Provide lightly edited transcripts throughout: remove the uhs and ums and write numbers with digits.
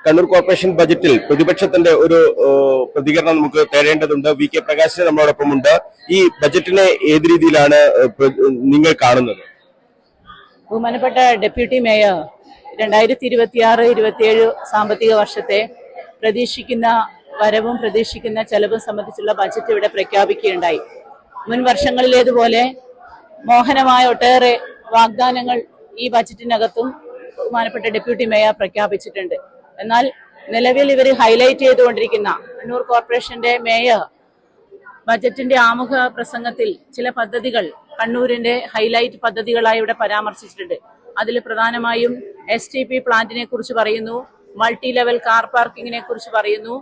Kannur corporation ബജറ്റിൽ പ്രതിപക്ഷത്തിന്റെ ഒരു പ്രതികരണം നമുക്ക് തേടേണ്ടതുണ്ട്. വി കെ പ്രകാശ് നമ്മളോടൊപ്പമുണ്ട്. ഈ ബജറ്റിനെ ഏത് രീതിയിലാണ് നിങ്ങൾ കാണുന്നത്? ബഹുമാനപ്പെട്ട ഡെപ്യൂട്ടി മേയർ 2026-27 സാമ്പത്തിക വർഷത്തെ പ്രതീക്ഷിക്കുന്ന വരവും പ്രതീക്ഷിക്കുന്ന ചെലവും സംബന്ധിച്ചുള്ള ബജറ്റ് ഇവിടെ പ്രഖ്യാപിക്കുകയുണ്ടായി. മുൻ വർഷങ്ങളിലേതുപോലെ മോഹനമായ ഒട്ടേറെ വാഗ്ദാനങ്ങൾ ഈ ബജറ്റിനകത്തും ബഹുമാനപ്പെട്ട ഡെപ്യൂട്ടി മേയർ പ്രഖ്യാപിച്ചിട്ടുണ്ട്. എന്നാൽ നിലവിൽ ഇവർ ഹൈലൈറ്റ് ചെയ്തുകൊണ്ടിരിക്കുന്ന കണ്ണൂർ കോർപ്പറേഷന്റെ മേയർ ബജറ്റിന്റെ ആമുഖ പ്രസംഗത്തിൽ ചില പദ്ധതികൾ കണ്ണൂരിന്റെ ഹൈലൈറ്റ് പദ്ധതികളായി ഇവിടെ പരാമർശിച്ചിട്ടുണ്ട്. അതിൽ പ്രധാനമായും STP പ്ലാന്റിനെ കുറിച്ച് പറയുന്നു, മൾട്ടി ലെവൽ കാർ പാർക്കിങ്ങിനെ കുറിച്ച് പറയുന്നു.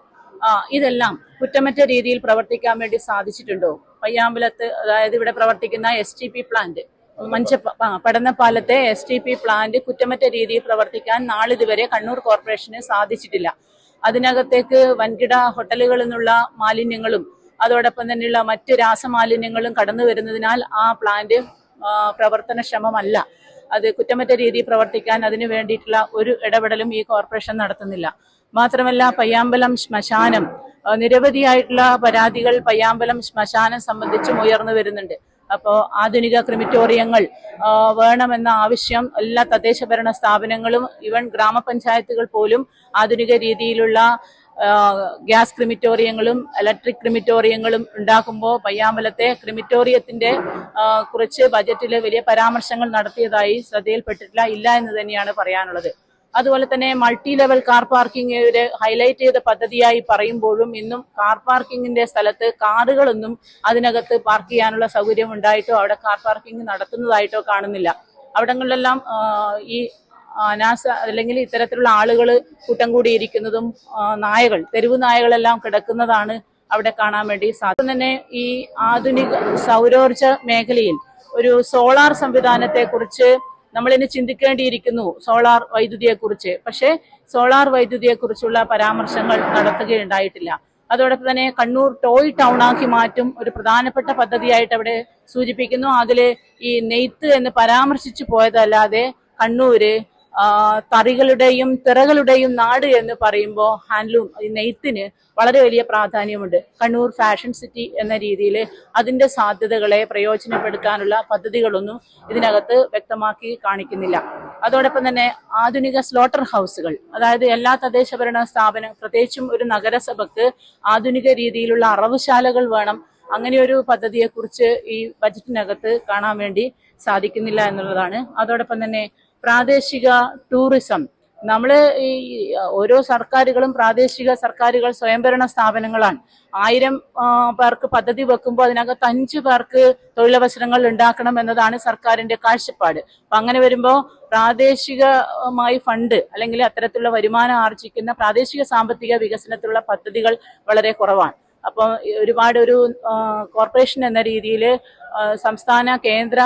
ഇതെല്ലാം കുറ്റമറ്റ രീതിയിൽ പ്രവർത്തിക്കാൻ വേണ്ടി സാധിച്ചിട്ടുണ്ടോ? പയ്യാമ്പലത്ത്, അതായത് ഇവിടെ പ്രവർത്തിക്കുന്ന STP പ്ലാന്റ്, പടന്നപ്പാലത്തെ STP പ്ലാന്റ് കുറ്റമറ്റ രീതിയിൽ പ്രവർത്തിക്കാൻ നാളിതുവരെ കണ്ണൂർ കോർപ്പറേഷന് സാധിച്ചിട്ടില്ല. അതിനകത്തേക്ക് വൻകിട ഹോട്ടലുകളിൽ നിന്നുള്ള മാലിന്യങ്ങളും അതോടൊപ്പം തന്നെയുള്ള മറ്റ് രാസമാലിന്യങ്ങളും കടന്നു വരുന്നതിനാൽ ആ പ്ലാന്റ് പ്രവർത്തനക്ഷമമല്ല. അത് കുറ്റമറ്റ രീതിയിൽ പ്രവർത്തിക്കാൻ അതിനു വേണ്ടിയിട്ടുള്ള ഒരു ഇടപെടലും ഈ കോർപ്പറേഷൻ നടത്തുന്നില്ല. മാത്രമല്ല, പയ്യാമ്പലം ശ്മശാനം, നിരവധിയായിട്ടുള്ള പരാതികൾ പയ്യാമ്പലം ശ്മശാനം സംബന്ധിച്ചും ഉയർന്നു വരുന്നുണ്ട്. അപ്പോൾ ആധുനിക ക്രിമിറ്റോറിയങ്ങൾ വേണമെന്ന ആവശ്യം എല്ലാ തദ്ദേശ ഭരണ സ്ഥാപനങ്ങളും ഈവൻ ഗ്രാമപഞ്ചായത്തുകൾ പോലും ആധുനിക രീതിയിലുള്ള ഗ്യാസ് ക്രിമിറ്റോറിയങ്ങളും ഇലക്ട്രിക് ക്രിമിറ്റോറിയങ്ങളും ഉണ്ടാക്കുമ്പോൾ പയ്യാമ്പലത്തെ ക്രിമിറ്റോറിയത്തിന്റെ കുറിച്ച് ബജറ്റിൽ വലിയ പരാമർശങ്ങൾ നടത്തിയതായി ശ്രദ്ധയിൽപ്പെട്ടിട്ടില്ല, ഇല്ല എന്ന് തന്നെയാണ് പറയാനുള്ളത്. അതുപോലെ തന്നെ മൾട്ടി ലെവൽ കാർ പാർക്കിംഗ് ഒരു ഹൈലൈറ്റ് ചെയ്ത പദ്ധതിയായി പറയുമ്പോഴും ഇന്നും കാർ പാർക്കിങ്ങിന്റെ സ്ഥലത്ത് കാറുകളൊന്നും അതിനകത്ത് പാർക്ക് ചെയ്യാനുള്ള സൗകര്യം ഉണ്ടായിട്ടോ അവിടെ കാർ പാർക്കിംഗ് നടത്തുന്നതായിട്ടോ കാണുന്നില്ല. അവിടങ്ങളിലെല്ലാം ഈ അനാസ അല്ലെങ്കിൽ ഇത്തരത്തിലുള്ള ആളുകൾ കൂട്ടം കൂടിയിരിക്കുന്നതും നായകൾ, തെരുവ് നായകളെല്ലാം കിടക്കുന്നതാണ് അവിടെ കാണാൻ വേണ്ടി സാധിക്കും. തന്നെ ഈ ആധുനിക സൗരോർജ മേഖലയിൽ ഒരു സോളാർ സംവിധാനത്തെ കുറിച്ച് നമ്മളിനി ചിന്തിക്കേണ്ടിയിരിക്കുന്നു, സോളാർ വൈദ്യുതിയെ കുറിച്ച്. പക്ഷേ സോളാർ വൈദ്യുതിയെ കുറിച്ചുള്ള പരാമർശങ്ങൾ നടത്തുകയുണ്ടായിട്ടില്ല. അതോടൊപ്പം തന്നെ കണ്ണൂർ ടോയ് ടൗൺ ആക്കി മാറ്റും ഒരു പ്രധാനപ്പെട്ട പദ്ധതിയായിട്ട് അവിടെ സൂചിപ്പിക്കുന്നു. അതില് ഈ നെയ്ത്ത് എന്ന് പരാമർശിച്ചു പോയതല്ലാതെ കണ്ണൂര് തറികളുടെയും തിറകളുടെയും നാട് എന്ന് പറയുമ്പോൾ ഹാൻഡ്ലൂം, ഈ നെയ്ത്തിന് വളരെ വലിയ പ്രാധാന്യമുണ്ട്. കണ്ണൂർ ഫാഷൻ സിറ്റി എന്ന രീതിയിൽ അതിന്റെ സാധ്യതകളെ പ്രയോജനപ്പെടുത്താനുള്ള പദ്ധതികളൊന്നും ഇതിനകത്ത് വ്യക്തമാക്കി കാണിക്കുന്നില്ല. അതോടൊപ്പം തന്നെ ആധുനിക സ്ലോട്ടർ ഹൗസുകൾ, അതായത് എല്ലാ തദ്ദേശ ഭരണ സ്ഥാപനം, പ്രത്യേകിച്ചും ഒരു നഗരസഭയ്ക്ക് ആധുനിക രീതിയിലുള്ള അറവുശാലകൾ വേണം. അങ്ങനെ ഒരു പദ്ധതിയെക്കുറിച്ച് ഈ ബജറ്റിനകത്ത് കാണാൻ വേണ്ടി സാധിക്കുന്നില്ല എന്നുള്ളതാണ്. അതോടൊപ്പം തന്നെ പ്രാദേശിക ടൂറിസം, നമ്മള് ഈ ഓരോ സർക്കാരുകളും പ്രാദേശിക സർക്കാരുകൾ സ്വയംഭരണ സ്ഥാപനങ്ങളാണ്. 1000 പേർക്ക് പദ്ധതി വെക്കുമ്പോൾ അതിനകത്ത് 5 പേർക്ക് തൊഴിലവസരങ്ങൾ ഉണ്ടാക്കണം എന്നതാണ് സർക്കാരിന്റെ കാഴ്ചപ്പാട്. അപ്പൊ അങ്ങനെ വരുമ്പോൾ പ്രാദേശികമായി ഫണ്ട് അല്ലെങ്കിൽ അത്തരത്തിലുള്ള വരുമാനം ആർജിക്കുന്ന പ്രാദേശിക സാമ്പത്തിക വികസനത്തിലുള്ള പദ്ധതികൾ വളരെ കുറവാണ്. അപ്പോൾ ഒരുപാട് ഒരു കോർപ്പറേഷൻ എന്ന രീതിയിൽ സംസ്ഥാന കേന്ദ്ര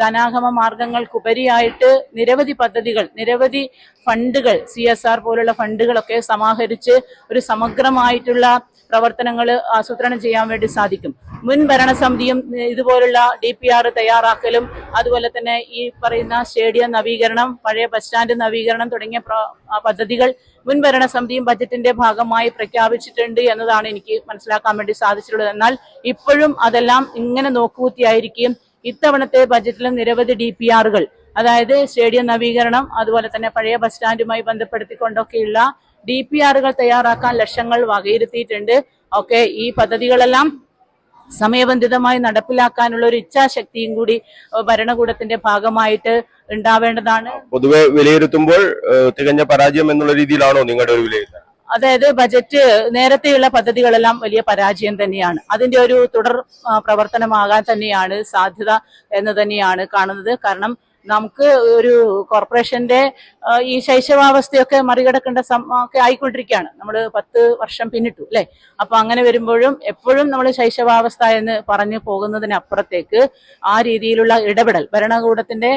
ധനാഗമ മാർഗങ്ങൾക്കുപരിയായിട്ട് നിരവധി പദ്ധതികൾ, നിരവധി ഫണ്ടുകൾ, CSR പോലുള്ള ഫണ്ടുകളൊക്കെ സമാഹരിച്ച് ഒരു സമഗ്രമായിട്ടുള്ള പ്രവർത്തനങ്ങൾ ആസൂത്രണം ചെയ്യാൻ വേണ്ടി സാധിക്കും. മുൻ ഭരണസമിതിയും ഇതുപോലുള്ള DPR തയ്യാറാക്കലും അതുപോലെ തന്നെ ഈ പറയുന്ന സ്റ്റേഡിയം നവീകരണം, പഴയ ബസ് സ്റ്റാൻഡ് നവീകരണം തുടങ്ങിയ പദ്ധതികൾ മുൻ ഭരണസമിതിയും ബജറ്റിന്റെ ഭാഗമായി പ്രഖ്യാപിച്ചിട്ടുണ്ട് എന്നതാണ് എനിക്ക് മനസ്സിലാക്കാൻ വേണ്ടി സാധിച്ചിട്ടുള്ളത്. എന്നാൽ ഇപ്പോഴും അതെല്ലാം ഇങ്ങനെ നോക്കുകുത്തിയായിരിക്കും. ഇത്തവണത്തെ ബജറ്റിലും നിരവധി DPRകൾ, അതായത് സ്റ്റേഡിയം നവീകരണം അതുപോലെ തന്നെ പഴയ ബസ് സ്റ്റാൻഡുമായി ബന്ധപ്പെടുത്തിക്കൊണ്ടൊക്കെയുള്ള DPRകൾ തയ്യാറാക്കാൻ ലക്ഷങ്ങൾ വകയിരുത്തിയിട്ടുണ്ട്. ഒക്കെ ഈ പദ്ധതികളെല്ലാം സമയബന്ധിതമായി നടപ്പിലാക്കാനുള്ള ഒരു ഇച്ഛാശക്തിയും കൂടി ഭരണകൂടത്തിന്റെ ഭാഗമായിട്ട് ഉണ്ടാവേണ്ടതാണ്. പൊതുവെ വിലയിരുത്തുമ്പോൾ തികഞ്ഞ പരാജയം എന്നുള്ള രീതിയിലാണോ നിങ്ങളുടെ ഒരു വിലയിരുത്തൽ? അതായത് ബജറ്റ് നേരത്തെയുള്ള പദ്ധതികളെല്ലാം വലിയ പരാജയം തന്നെയാണ്. അതിന്റെ ഒരു തുടർ പ്രവർത്തനമാകാൻ തന്നെയാണ് സാധ്യത എന്ന് തന്നെയാണ് കാണുന്നത്. കാരണം നമുക്ക് ഒരു കോർപ്പറേഷന്റെ ഈ ശൈശവാവസ്ഥയൊക്കെ മറികടക്കേണ്ട ഒക്കെ ആയിക്കൊണ്ടിരിക്കുകയാണ്. നമ്മൾ 10 വർഷം പിന്നിട്ടു അല്ലെ. അപ്പൊ അങ്ങനെ വരുമ്പോഴും എപ്പോഴും നമ്മൾ ശൈശവാവസ്ഥ എന്ന് പറഞ്ഞു പോകുന്നതിനപ്പുറത്തേക്ക് ആ രീതിയിലുള്ള ഇടപെടൽ, ഭരണകൂടത്തിന്റെ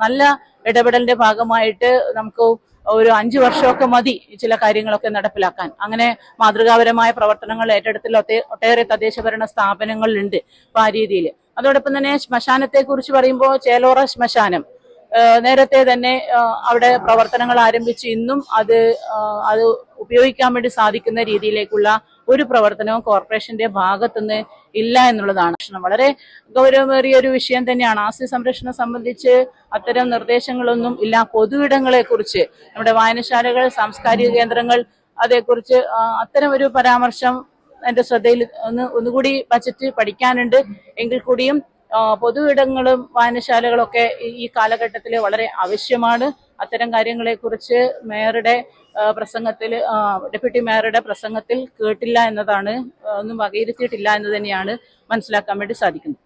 നല്ല ഇടപെടലിന്റെ ഭാഗമായിട്ട് നമുക്ക് ഒരു 5 വർഷമൊക്കെ മതി ചില കാര്യങ്ങളൊക്കെ നടപ്പിലാക്കാൻ. അങ്ങനെ മാതൃകാപരമായ പ്രവർത്തനങ്ങൾ ഏറ്റെടുത്തിൽ ഒട്ടേറെ തദ്ദേശ ഭരണ സ്ഥാപനങ്ങളുണ്ട്. അപ്പൊ ആ രീതിയിൽ. അതോടൊപ്പം തന്നെ ശ്മശാനത്തെ കുറിച്ച് പറയുമ്പോൾ ചേലോറ ശ്മശാനം നേരത്തെ തന്നെ അവിടെ പ്രവർത്തനങ്ങൾ ആരംഭിച്ച് ഇന്നും അത് ഉപയോഗിക്കാൻ വേണ്ടി സാധിക്കുന്ന രീതിയിലേക്കുള്ള ഒരു പ്രവർത്തനവും കോർപ്പറേഷന്റെ ഭാഗത്തുനിന്ന് ഇല്ല എന്നുള്ളതാണ്. വളരെ ഗൗരവമേറിയ ഒരു വിഷയം തന്നെയാണ്. ആസ്തി സംരക്ഷണം സംബന്ധിച്ച് അത്തരം നിർദ്ദേശങ്ങളൊന്നും ഇല്ല. പൊതുവിടങ്ങളെ കുറിച്ച് നമ്മുടെ വായനശാലകൾ, സാംസ്കാരിക കേന്ദ്രങ്ങൾ, അതേക്കുറിച്ച് അത്തരം ഒരു പരാമർശം എന്റെ ശ്രദ്ധയിൽ ഒന്നുകൂടി ബജറ്റ് പഠിക്കാനുണ്ട്. എങ്കിൽ കൂടിയും പൊതുവിടങ്ങളും വായനശാലകളൊക്കെ ഈ കാലഘട്ടത്തിൽ വളരെ ആവശ്യമാണ്. അത്തരം കാര്യങ്ങളെ കുറിച്ച് മേയറുടെ പ്രസംഗത്തിൽ, ഡെപ്യൂട്ടി മേയറുടെ പ്രസംഗത്തിൽ കേട്ടില്ല എന്നതാണ്, ഒന്നും വകയിരുത്തിയിട്ടില്ല എന്ന് തന്നെയാണ് മനസ്സിലാക്കാൻ വേണ്ടി സാധിക്കുന്നത്.